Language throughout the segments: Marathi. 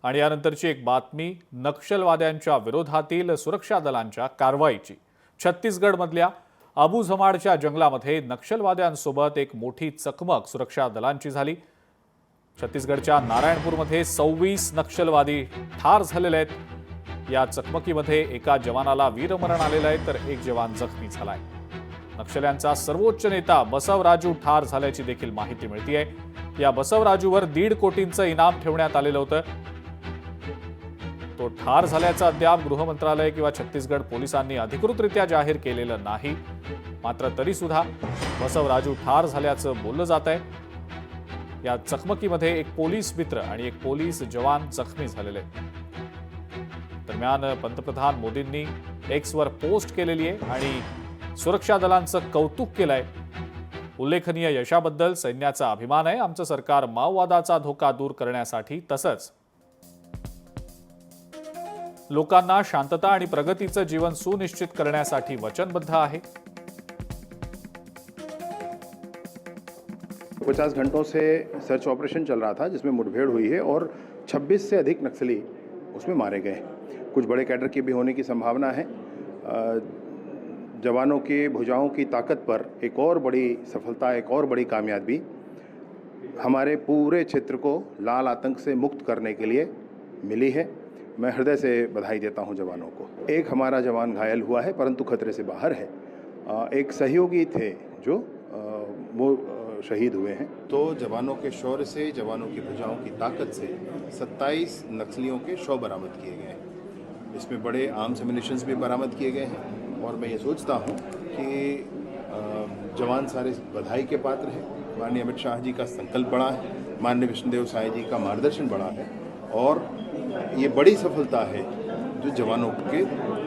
आणि यानंतरची एक बातमी नक्षलवाद्यांच्या विरोधातील सुरक्षा दलांच्या कारवाईची। छत्तीसगडमधल्या अबुझमाडच्या जंगलामध्ये नक्षलवाद्यांसोबत एक मोठी चकमक सुरक्षा दलांची झाली। छत्तीसगडच्या नारायणपूरमध्ये 26 नक्षलवादी ठार झालेले आहेत। या चकमकीमध्ये एका जवानाला वीरमरण आलेलं आहे तर एक जवान जखमी झालाय। नक्षल्यांचा सर्वोच्च नेता बसवराजू ठार झाल्याची देखील माहिती मिळतेय। या बसवराजूवर 1.5 कोटींचं इनाम ठेवण्यात आलेलं होतं। तो ठार झाल्याचं अद्याप गृह मंत्रालय किंवा छत्तीसगड पोलिसांनी अधिकृतरित्या जाहीर केलेलं नाही। मात्र तरी सुद्धा बसवराजू ठार झाल्याचं बोललं जात आहे। या चकमकीमध्ये एक पोलीस मित्र आणि एक पोलीस जवान जखमी झालेले आहेत। दरम्यान पंतप्रधान मोदींनी एक्सवर पोस्ट केलेली आहे आणि सुरक्षा दलांचं कौतुक केलंय। उल्लेखनीय यशाबद्दल सैन्याचा अभिमान आहे। आमचं सरकार माओवादाचा धोका दूर करण्यासाठी तसंच लोकांना शांतता आणि प्रगतीचं जीवन सुनिश्चित करण्यासाठी वचनबद्ध आहे। 50 घंटों से सर्च ऑपरेशन चल रहा था जिसमें मुठभेड़ हुई है और 26 से अधिक नक्सली उसमें मारे गए। कुछ बड़े कैडर की भी होने की संभावना है। जवानों की भुजाओं की ताकत पर एक और बड़ी सफलता, एक और बड़ी कामयाबी हमारे पूरे क्षेत्र को लाल आतंक से मुक्त करने के लिए मिली है। मैं हृदय से बधाई देता हूं जवानों को। एक हमारा जवान घायल हुआ है परंतु खतरे से बाहर है। एक सहयोगी थे जो वो शहीद हुए हैं। तो जवानों के शौर्य से, जवानों की भुजाओं की ताकत से 27 नक्सलियों के शव बरामद किए गए हैं। इसमें बड़े आर्म्स एम्युनिशंस भी बरामद किए गए हैं और मैं ये सोचता हूँ कि जवान सारे बधाई के पात्र हैं। माननीय अमित शाह जी का संकल्प बड़ा है, माननीय विष्णुदेव साय जी का मार्गदर्शन बड़ा है और ये बड़ी सफलता है जो जवानों के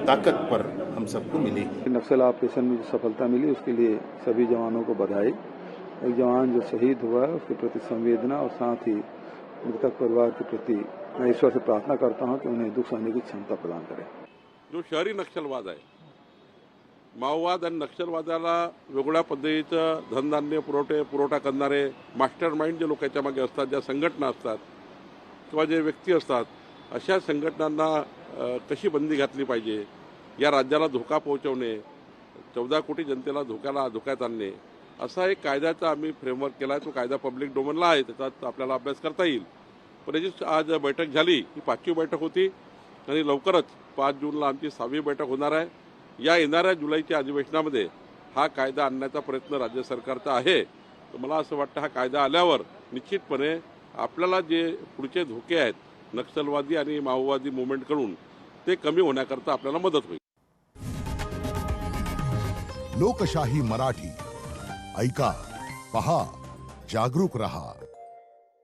ताकत पर हम सबको मिली। नक्सल ऑपरेशन में जो सफलता मिली उसके लिए सभी जवानों को बधाई। एक जवान जो शहीद हुआ है उसके प्रति संवेदना और साथ ही मृतक परिवार के प्रति मैं ईश्वर से प्रार्थना करता हूं कि उन्हें दुख सहने की क्षमता प्रदान करें। जो शहरी नक्षलवाद आहे, माओवाद आणि नक्षलवादाला वेगळ्या पद्धतीचं धनधान्य पुरवठा करणारे मास्टर माइंड जे लोकांच्या मागे असतात, ज्या संघटना असतात किंवा जे व्यक्ती असतात, अशा संघटनांना कशी बंदी घातली पाहिजे, या राज्याला धोका पोहोचवणे, 14 कोटी जनतेला धोक्यात आणणे, असा एक कायद्याचा आम्ही फ्रेमवर्क केला आहे। तो कायदा पब्लिक डोमेनला आहे, त्याच्यात आपल्याला अभ्यास करता येईल। पण याची आज बैठक झाली, ही 5वी बैठक होती आणि लवकरच 5 जूनला आमची 6वी बैठक होणार आहे। या येणाऱ्या जुलैच्या अधिवेशनामध्ये हा कायदा आणण्याचा प्रयत्न राज्य सरकारचा आहे। तर मला असं वाटतं हा कायदा आल्यावर निश्चितपणे आपल्याला जे पुढचे धोके आहेत नक्षलवादी आणि माओवादी मूवमेंटकडून ते कमी होण्याकरता आपल्याला मदत होईल। लोकशाही मराठी ऐका, पहा, जागरूक रहा।